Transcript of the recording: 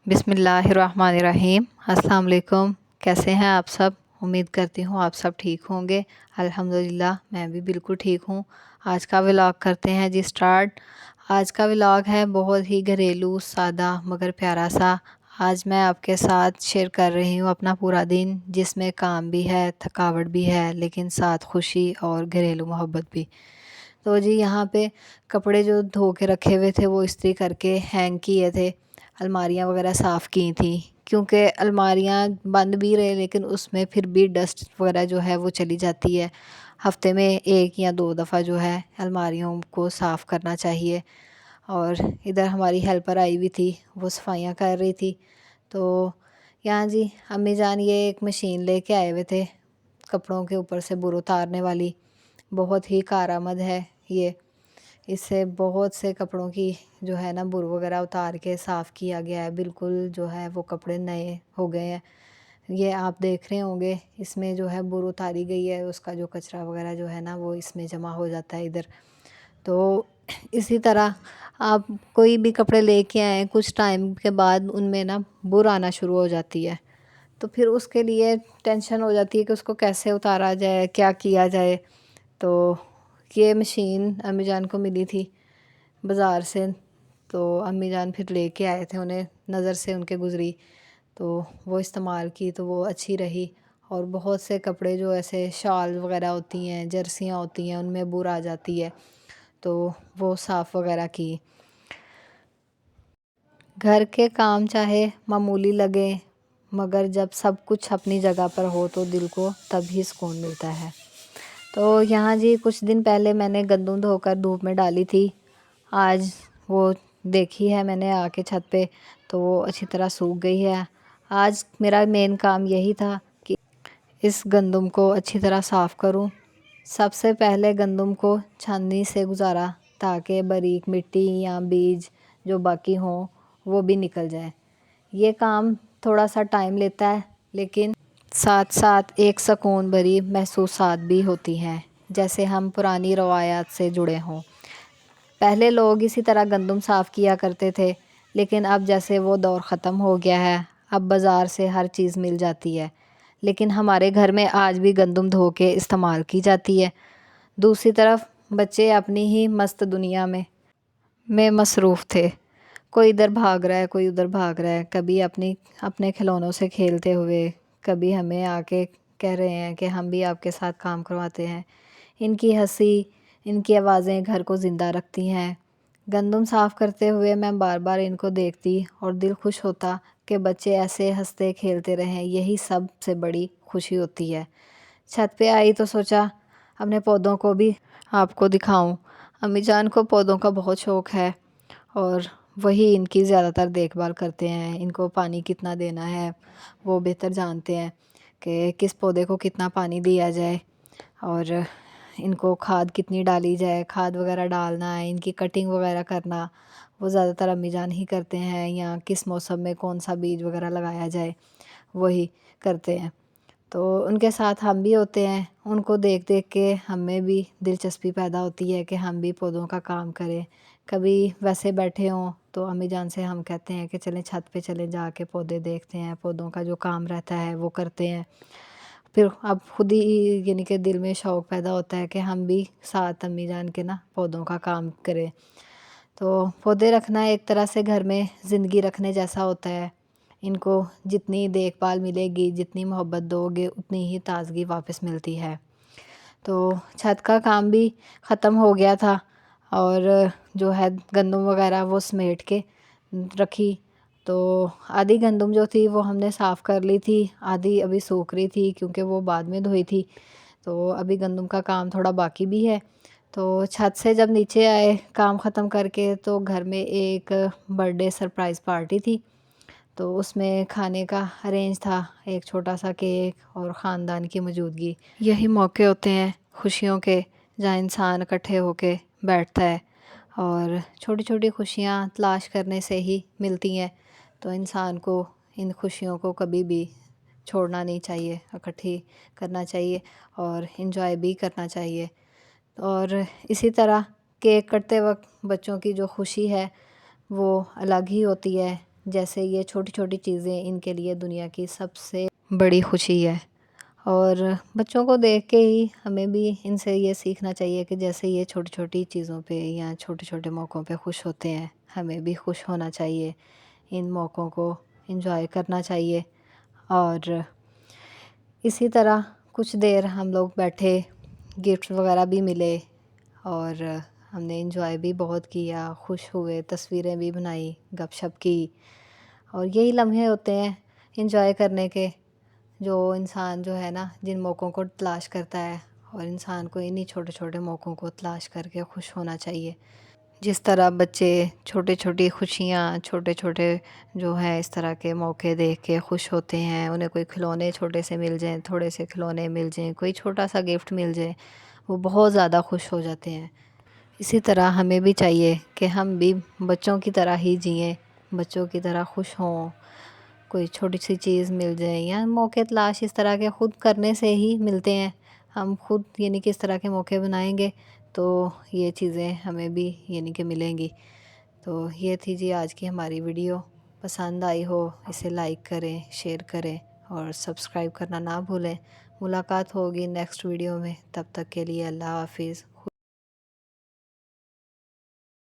بسم اللہ الرحمن الرحیم۔ السلام علیکم، کیسے ہیں آپ سب؟ امید کرتی ہوں آپ سب ٹھیک ہوں گے۔ الحمدللہ میں بھی بالکل ٹھیک ہوں۔ آج کا ولاگ کرتے ہیں جی سٹارٹ۔ آج کا ولاگ ہے بہت ہی گھریلو، سادہ مگر پیارا سا۔ آج میں آپ کے ساتھ شیئر کر رہی ہوں اپنا پورا دن، جس میں کام بھی ہے، تھکاوٹ بھی ہے، لیکن ساتھ خوشی اور گھریلو محبت بھی۔ تو جی یہاں پہ کپڑے جو دھو کے رکھے ہوئے تھے وہ استری کر کے ہینگ کیے تھے، الماریاں وغیرہ صاف کی تھیں، کیونکہ الماریاں بند بھی رہے لیکن اس میں پھر بھی ڈسٹ وغیرہ جو ہے وہ چلی جاتی ہے۔ ہفتے میں 1 یا 2 دفعہ جو ہے الماریوں کو صاف کرنا چاہیے۔ اور ادھر ہماری ہیلپر آئی ہوئی تھی، وہ صفائیاں کر رہی تھی۔ تو یہاں جی امی جان یہ ایک مشین لے کے آئے ہوئے تھے، کپڑوں کے اوپر سے بر اتارنے والی، بہت ہی کارآمد ہے یہ۔ اس سے بہت سے کپڑوں کی جو ہے نا بر وغیرہ اتار کے صاف کیا گیا ہے، بالکل جو ہے وہ کپڑے نئے ہو گئے ہیں۔ یہ آپ دیکھ رہے ہوں گے، اس میں جو ہے بر اتاری گئی ہے، اس کا جو کچرا وغیرہ جو ہے نا وہ اس میں جمع ہو جاتا ہے ادھر۔ تو اسی طرح آپ کوئی بھی کپڑے لے کے آئیں، کچھ ٹائم کے بعد ان میں نا بر آنا شروع ہو جاتی ہے، تو پھر اس کے لیے ٹینشن ہو جاتی ہے کہ اس کو کیسے اتارا جائے، کیا کیا جائے۔ تو یہ مشین امی جان کو ملی تھی بازار سے، تو امی جان پھر لے کے آئے تھے، انہیں نظر سے ان کے گزری تو وہ استعمال کی تو وہ اچھی رہی۔ اور بہت سے کپڑے جو ایسے شال وغیرہ ہوتی ہیں، جرسیاں ہوتی ہیں، ان میں بر آ جاتی ہے، تو وہ صاف وغیرہ کی۔ گھر کے کام چاہے معمولی لگے مگر جب سب کچھ اپنی جگہ پر ہو تو دل کو تب ہی سکون ملتا ہے۔ تو یہاں جی کچھ دن پہلے میں نے گندم دھو کر دھوپ میں ڈالی تھی، آج وہ دیکھی ہے میں نے آ کے چھت پہ تو وہ اچھی طرح سوکھ گئی ہے۔ آج میرا مین کام یہی تھا کہ اس گندم کو اچھی طرح صاف کروں۔ سب سے پہلے گندم کو چھاننی سے گزارا تاکہ باریک مٹی یا بیج جو باقی ہوں وہ بھی نکل جائے۔ یہ کام تھوڑا سا ٹائم لیتا ہے لیکن ساتھ ساتھ ایک سکون بھری محسوسات بھی ہوتی ہیں، جیسے ہم پرانی روایات سے جڑے ہوں۔ پہلے لوگ اسی طرح گندم صاف کیا کرتے تھے، لیکن اب جیسے وہ دور ختم ہو گیا ہے، اب بازار سے ہر چیز مل جاتی ہے، لیکن ہمارے گھر میں آج بھی گندم دھو کے استعمال کی جاتی ہے۔ دوسری طرف بچے اپنی ہی مست دنیا میں مصروف تھے، کوئی ادھر بھاگ رہا ہے، کوئی ادھر بھاگ رہا ہے، کبھی اپنے کھلونوں سے کھیلتے ہوئے، کبھی ہمیں آ کے کہہ رہے ہیں کہ ہم بھی آپ کے ساتھ کام کرواتے ہیں۔ ان کی ہنسی، ان کی آوازیں گھر کو زندہ رکھتی ہیں۔ گندم صاف کرتے ہوئے میں بار بار ان کو دیکھتی اور دل خوش ہوتا کہ بچے ایسے ہنستے کھیلتے رہیں، یہی سب سے بڑی خوشی ہوتی ہے۔ چھت پہ آئی تو سوچا اپنے پودوں کو بھی آپ کو دکھاؤں۔ امی جان کو پودوں کا بہت شوق ہے اور وہی ان کی زیادہ تر دیکھ بھال کرتے ہیں، ان کو پانی کتنا دینا ہے وہ بہتر جانتے ہیں کہ کس پودے کو کتنا پانی دیا جائے اور ان کو کھاد کتنی ڈالی جائے، کھاد وغیرہ ڈالنا ہے، ان کی کٹنگ وغیرہ کرنا وہ زیادہ تر امی جان ہی کرتے ہیں، یا کس موسم میں کون سا بیج وغیرہ لگایا جائے وہی کرتے ہیں۔ تو ان کے ساتھ ہم بھی ہوتے ہیں، ان کو دیکھ دیکھ کے ہمیں بھی دلچسپی پیدا ہوتی ہے کہ ہم بھی پودوں کا کام کریں۔ کبھی ویسے بیٹھے ہوں تو امی جان سے ہم کہتے ہیں کہ چلیں چھت پہ چلیں، جا کے پودے دیکھتے ہیں، پودوں کا جو کام رہتا ہے وہ کرتے ہیں۔ پھر اب خود ہی یعنی کہ دل میں شوق پیدا ہوتا ہے کہ ہم بھی ساتھ امی جان کے نا پودوں کا کام کریں۔ تو پودے رکھنا ایک طرح سے گھر میں زندگی رکھنے جیسا ہوتا ہے، ان کو جتنی دیکھ بھال ملے گی، جتنی محبت دو گے، اتنی ہی تازگی واپس ملتی ہے۔ تو چھت کا کام بھی ختم ہو گیا تھا اور جو ہے گندم وغیرہ وہ سمیٹ کے رکھی، تو آدھی گندم جو تھی وہ ہم نے صاف کر لی تھی، آدھی ابھی سوکھ رہی تھی کیونکہ وہ بعد میں دھوئی تھی، تو ابھی گندم کا کام تھوڑا باقی بھی ہے۔ تو چھت سے جب نیچے آئے کام ختم کر کے تو گھر میں ایک برتھ ڈے سرپرائز پارٹی تھی، تو اس میں کھانے کا ارینج تھا، ایک چھوٹا سا کیک اور خاندان کی موجودگی۔ یہی موقع ہوتے ہیں خوشیوں کے جہاں انسان اکٹھے ہو کے بیٹھتا ہے، اور چھوٹی چھوٹی خوشیاں تلاش کرنے سے ہی ملتی ہیں، تو انسان کو ان خوشیوں کو کبھی بھی چھوڑنا نہیں چاہیے، اکٹھی کرنا چاہیے اور انجوائے بھی کرنا چاہیے۔ اور اسی طرح کیک کٹتے وقت بچوں کی جو خوشی ہے وہ الگ ہی ہوتی ہے، جیسے یہ چھوٹی چھوٹی چیزیں ان کے لیے دنیا کی سب سے بڑی خوشی ہے، اور بچوں کو دیکھ کے ہی ہمیں بھی ان سے یہ سیکھنا چاہیے کہ جیسے یہ چھوٹی چھوٹی چیزوں پہ یا چھوٹے چھوٹے موقعوں پہ خوش ہوتے ہیں، ہمیں بھی خوش ہونا چاہیے، ان موقعوں کو انجوائے کرنا چاہیے۔ اور اسی طرح کچھ دیر ہم لوگ بیٹھے، گفٹ وغیرہ بھی ملے، اور ہم نے انجوائے بھی بہت کیا، خوش ہوئے، تصویریں بھی بنائی، گپ شپ کی، اور یہی لمحے ہوتے ہیں انجوائے کرنے کے، جو انسان جو ہے نا جن موقعوں کو تلاش کرتا ہے، اور انسان کو انہی چھوٹے چھوٹے موقعوں کو تلاش کر کے خوش ہونا چاہیے۔ جس طرح بچے چھوٹے چھوٹی خوشیاں، چھوٹے چھوٹے جو ہے اس طرح کے موقع دیکھ کے خوش ہوتے ہیں، انہیں کوئی کھلونے چھوٹے سے مل جائیں، تھوڑے سے کھلونے مل جائیں، کوئی چھوٹا سا گفٹ مل جائے، وہ بہت زیادہ خوش ہو جاتے ہیں۔ اسی طرح ہمیں بھی چاہیے کہ ہم بھی بچوں کی طرح ہی جئیں، بچوں کی طرح خوش ہوں، کوئی چھوٹی سی چیز مل جائے یا موقع تلاش اس طرح کے خود کرنے سے ہی ملتے ہیں، ہم خود یعنی کہ اس طرح کے موقع بنائیں گے تو یہ چیزیں ہمیں بھی یعنی کہ ملیں گی۔ تو یہ تھی جی آج کی ہماری ویڈیو، پسند آئی ہو اسے لائک کریں، شیئر کریں اور سبسکرائب کرنا نہ بھولیں۔ ملاقات ہوگی نیکسٹ ویڈیو میں، تب تک کے لیے اللہ حافظ۔